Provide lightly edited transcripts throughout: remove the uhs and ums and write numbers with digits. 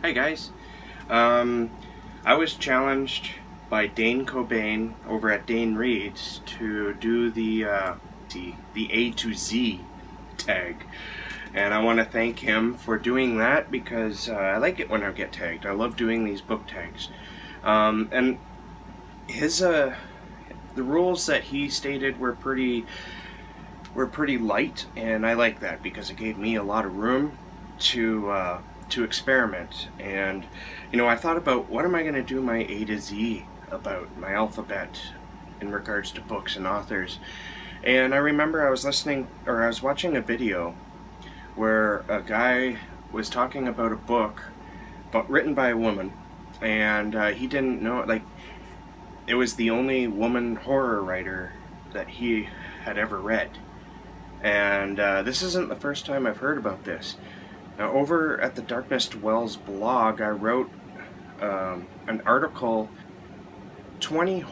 Hi guys. I was challenged by Dane Cobain over at Dane Reads to do the A to Z tag, and I want to thank him for doing that because I like it when I get tagged. I love doing these book tags, and his the rules that he stated were pretty light, and I like that because it gave me a lot of room to experiment. And I thought about what am I going to do my A to Z about, my alphabet in regards to books and authors. And I remember I was watching a video where a guy was talking about a book but written by a woman, and he didn't know, like, it was the only woman horror writer that he had ever read. And this isn't the first time I've heard about this. Now, over at the Darkness Dwells blog, I wrote an article, 20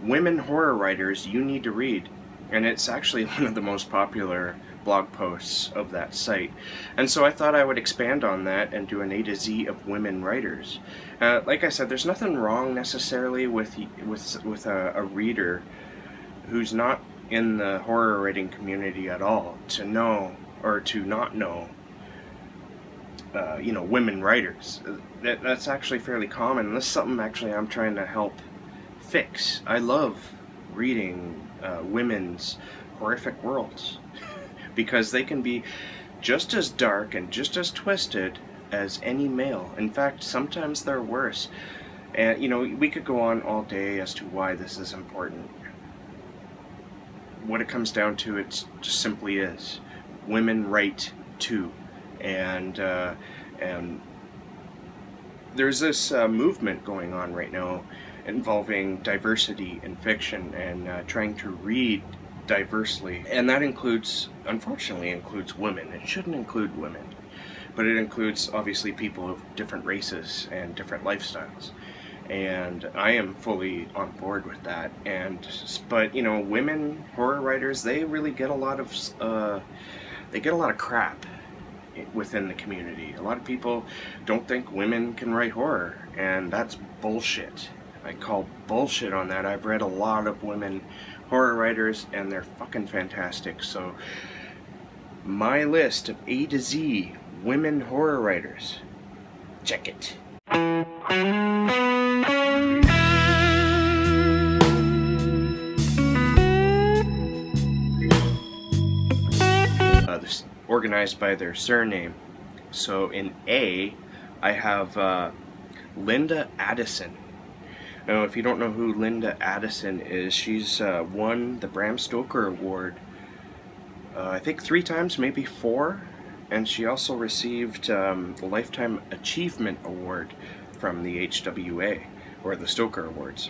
women horror writers you need to read. And it's actually one of the most popular blog posts of that site. And so I thought I would expand on that and do an A to Z of women writers. Like I said, there's nothing wrong necessarily with a reader who's not in the horror writing community at all to know or to not know women writers. That's actually fairly common, and this is something actually I'm trying to help fix. I love reading women's horrific worlds because they can be just as dark and just as twisted as any male. In fact, sometimes they're worse. And we could go on all day as to why this is important. What it comes down to, it just simply is. Women write too. And there's this movement going on right now involving diversity in fiction and trying to read diversely. And that unfortunately includes women. It shouldn't include women, but it includes obviously people of different races and different lifestyles. And I am fully on board with that. But women horror writers, they really get a lot of crap within the community. A lot of people don't think women can write horror, and that's bullshit. I call bullshit on that. I've read a lot of women horror writers, and they're fucking fantastic. So my list of A to Z women horror writers, check it. Organized by their surname. So in A, I have Linda Addison. Now, if you don't know who Linda Addison is, she's won the Bram Stoker Award I think 3 times, maybe 4, and she also received the Lifetime Achievement Award from the HWA, or the Stoker Awards.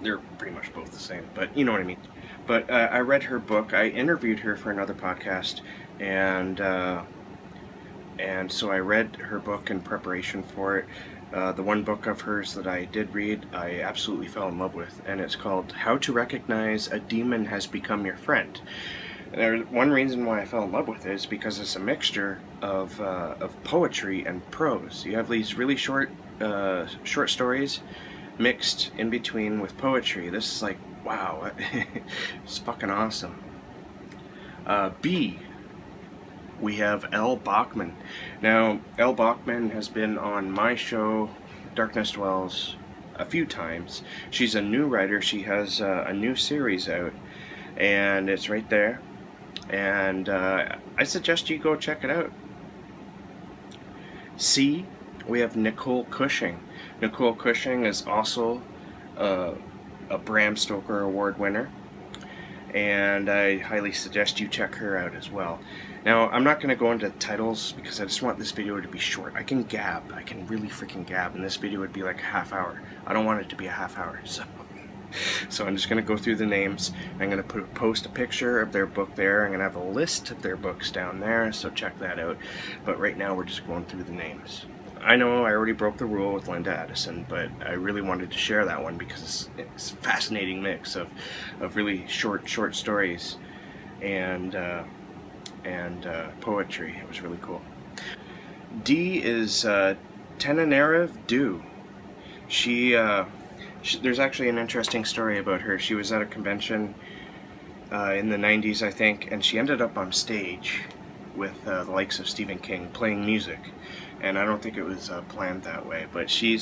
They're pretty much both the same, but you know what I mean. But I read her book. I interviewed her for another podcast, and so I read her book in preparation for it. The one book of hers that I did read, I absolutely fell in love with, and it's called How to Recognize a Demon Has Become Your Friend. One reason why I fell in love with it is because it's a mixture of poetry and prose. You have these really short stories mixed in between with poetry. This is like, wow, it's fucking awesome. B, we have L. Bachman. Now, L. Bachman has been on my show, Darkness Dwells, a few times. She's a new writer. She has a new series out, and it's right there. And I suggest you go check it out. C, we have Nicole Cushing. Nicole Cushing is also a Bram Stoker Award winner, and I highly suggest you check her out as well. Now, I'm not going to go into titles because I just want this video to be short. I can gab. I can really freaking gab, and this video would be like a half hour. I don't want it to be a half hour, so I'm just going to go through the names. I'm going to post a picture of their book there. I'm going to have a list of their books down there, so check that out. But right now, we're just going through the names. I know I already broke the rule with Linda Addison, but I really wanted to share that one because it's a fascinating mix of really short stories and poetry. It was really cool. D is Tananarive Do. There's actually an interesting story about her. She was at a convention in the 90s, I think, and she ended up on stage with the likes of Stephen King playing music. And I don't think it was planned that way, but she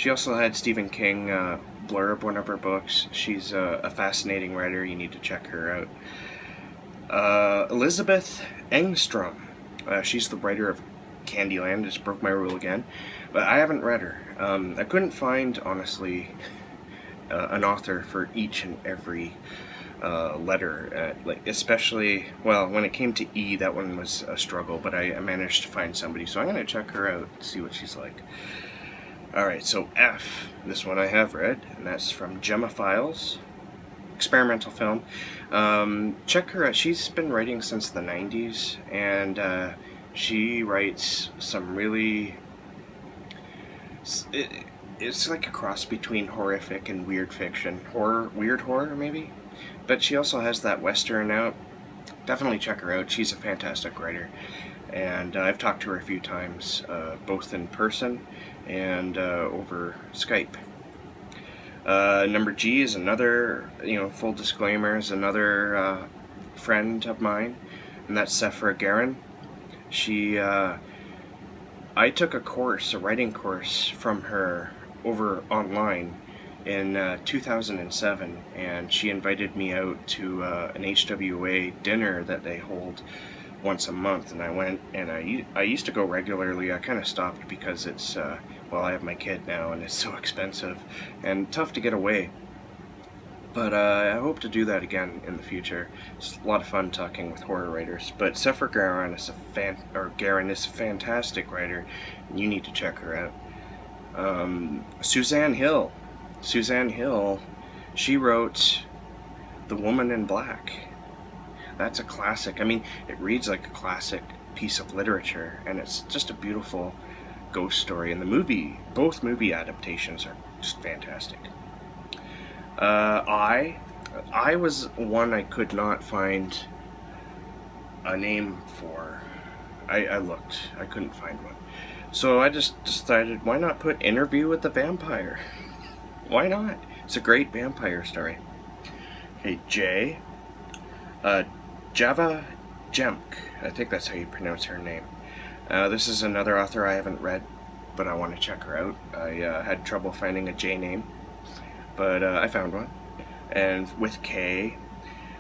also had Stephen King blurb one of her books. She's a fascinating writer. You need to check her out. Elizabeth Engstrom. She's the writer of Candyland. Just broke my rule again, but I haven't read her. I couldn't find, honestly, an author for each and every letter, especially, well, when it came to E, that one was a struggle, but I managed to find somebody, so I'm going to check her out, see what she's like. Alright, so F, this one I have read, and that's from Gemma Files, experimental film. Check her out. She's been writing since the 90s, and she writes some really... It's like a cross between horrific and weird fiction. Weird horror, maybe? But she also has that Western out. Definitely check her out. She's a fantastic writer. And I've talked to her a few times, both in person and over Skype. Number G is another, full disclaimer, is another friend of mine, and that's Sephera Giron. I took a writing course from her over online in 2007, and she invited me out to an HWA dinner that they hold once a month, and I went, and I used to go regularly. I kind of stopped because it's, I have my kid now, and it's so expensive and tough to get away. But I hope to do that again in the future. It's a lot of fun talking with horror writers. But Sephera Giron is a fantastic writer, and you need to check her out. Suzanne Hill, she wrote The Woman in Black. That's a classic. I mean, it reads like a classic piece of literature, and it's just a beautiful ghost story. And both movie adaptations are just fantastic. I was one I could not find a name for. I looked, I couldn't find one. So I just decided, why not put Interview with the Vampire? Why not? It's a great vampire story. Okay, J. Jac Jemc. I think that's how you pronounce her name. This is another author I haven't read, but I want to check her out. I had trouble finding a J name, but I found one. And with K,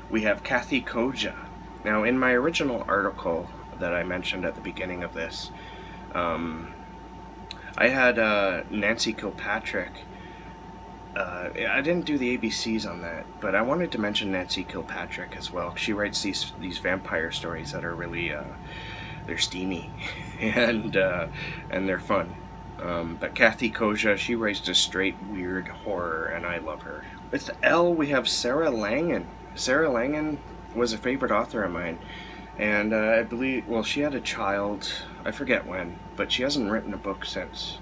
we have Kathe Koja. Now, in my original article that I mentioned at the beginning of this, I had Nancy Kilpatrick. I didn't do the ABCs on that, but I wanted to mention Nancy Kilpatrick as well. She writes these vampire stories that are really they're steamy and they're fun. But Kathe Koja, she writes just straight weird horror, and I love her. With L, we have Sarah Langan. Sarah Langan was a favorite author of mine, and I believe, she had a child, I forget when, but she hasn't written a book since.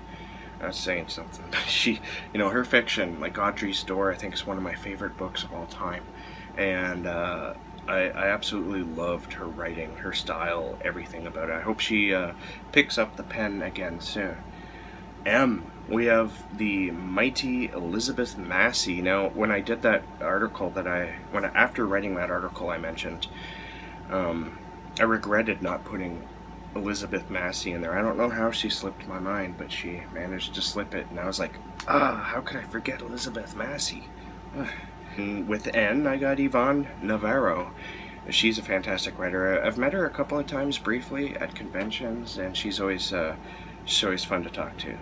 That's saying something. She, her fiction, like Audrey's Door, I think is one of my favorite books of all time, and I absolutely loved her writing, her style, everything about it. I hope she picks up the pen again soon. M, we have the mighty Elizabeth Massie. Now, when I did that article after writing that article I mentioned, I regretted not putting Elizabeth Massie in there. I don't know how she slipped my mind, but she managed to slip it, and I was like, how could I forget Elizabeth Massie? And with N, I got Yvonne Navarro. She's a fantastic writer. I've met her a couple of times briefly at conventions, and she's always fun to talk to.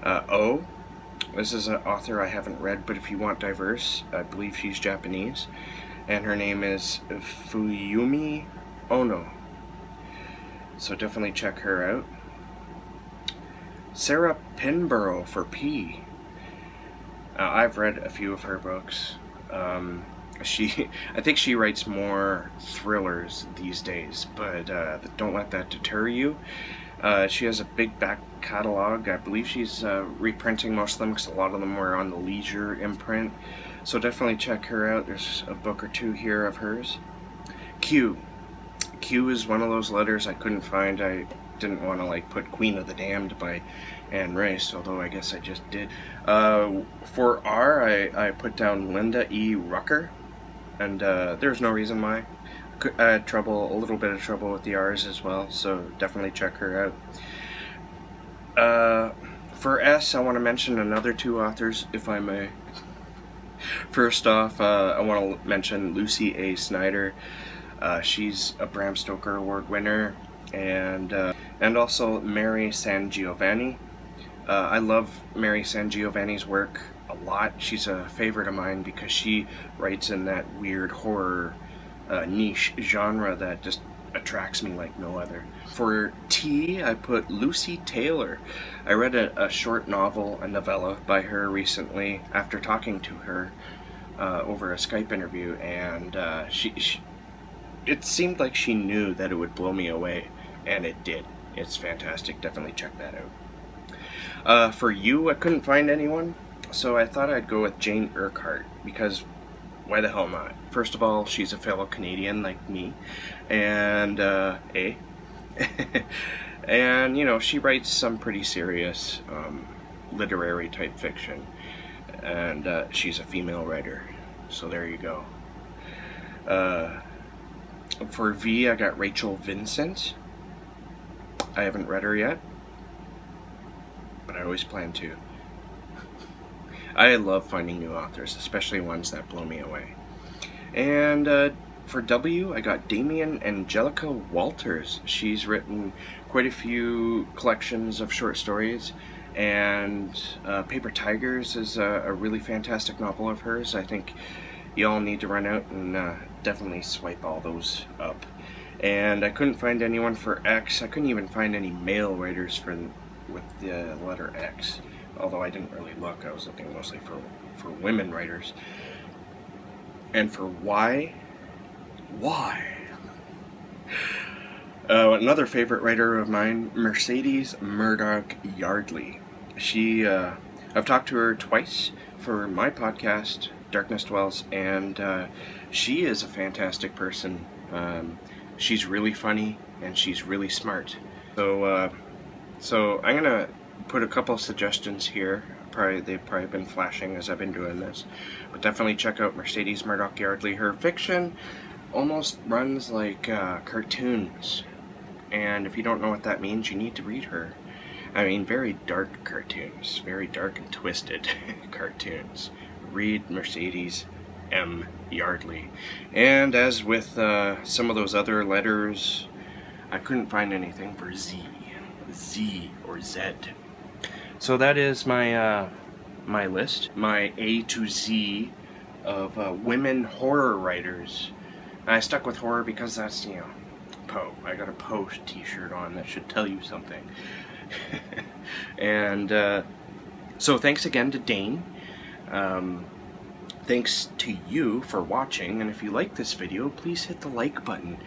O, this is an author I haven't read, but if you want diverse, I believe she's Japanese, and her name is Fuyumi Ono. So definitely check her out. Sarah Pinborough for P. I've read a few of her books. I think she writes more thrillers these days, but don't let that deter you. She has a big back catalog. I believe she's reprinting most of them because a lot of them were on the Leisure imprint. So definitely check her out. There's a book or two here of hers. Q. Q is one of those letters I couldn't find. I didn't want to like put Queen of the Damned by Anne Rice, although I guess I just did. For R, I put down Linda E. Rucker, and there's no reason why. I had a little bit of trouble with the R's as well, so definitely check her out. For S, I want to mention another 2 authors, if I may. First off, I want to mention Lucy A. Snyder. She's a Bram Stoker Award winner, and also Mary Sangiovanni. I love Mary Sangiovanni's work a lot. She's a favorite of mine because she writes in that weird horror niche genre that just attracts me like no other. For T, I put Lucy Taylor. I read a short novel, a novella by her recently after talking to her over a Skype interview, and it seemed like she knew that it would blow me away, and it did. It's fantastic. Definitely check that out. For you, I couldn't find anyone, so I thought I'd go with Jane Urquhart, because why the hell not? First of all, she's a fellow Canadian like me, and and you know, she writes some pretty serious literary type fiction, and she's a female writer, so there you go. For V, I got Rachel Vincent. I haven't read her yet, but I always plan to. I love finding new authors, especially ones that blow me away. And for W, I got Damien Angelica Walters. She's written quite a few collections of short stories, and Paper Tigers is a really fantastic novel of hers. I think you all need to run out and definitely swipe all those up. And I couldn't find anyone for X. I couldn't even find any male writers with the letter X. Although I didn't really look, I was looking mostly for women writers. And for Y, another favorite writer of mine, Mercedes Murdoch Yardley. I've talked to her twice for my podcast, Darkness Dwells, and she is a fantastic person. She's really funny, and she's really smart. So I'm gonna put a couple suggestions here. They've probably been flashing as I've been doing this, but definitely check out Mercedes Murdoch Yardley. Her fiction almost runs like cartoons, and if you don't know what that means, you need to read her. I mean, very dark cartoons, very dark and twisted cartoons. Read Mercedes M. Yardley. And as with some of those other letters, I couldn't find anything for Z or Z. So that is my my list, my A to Z of women horror writers. And I stuck with horror because that's, you know, Poe. I got a Poe t-shirt on that should tell you something. And so thanks again to Dane. Thanks to you for watching, and if you like this video, please hit the like button.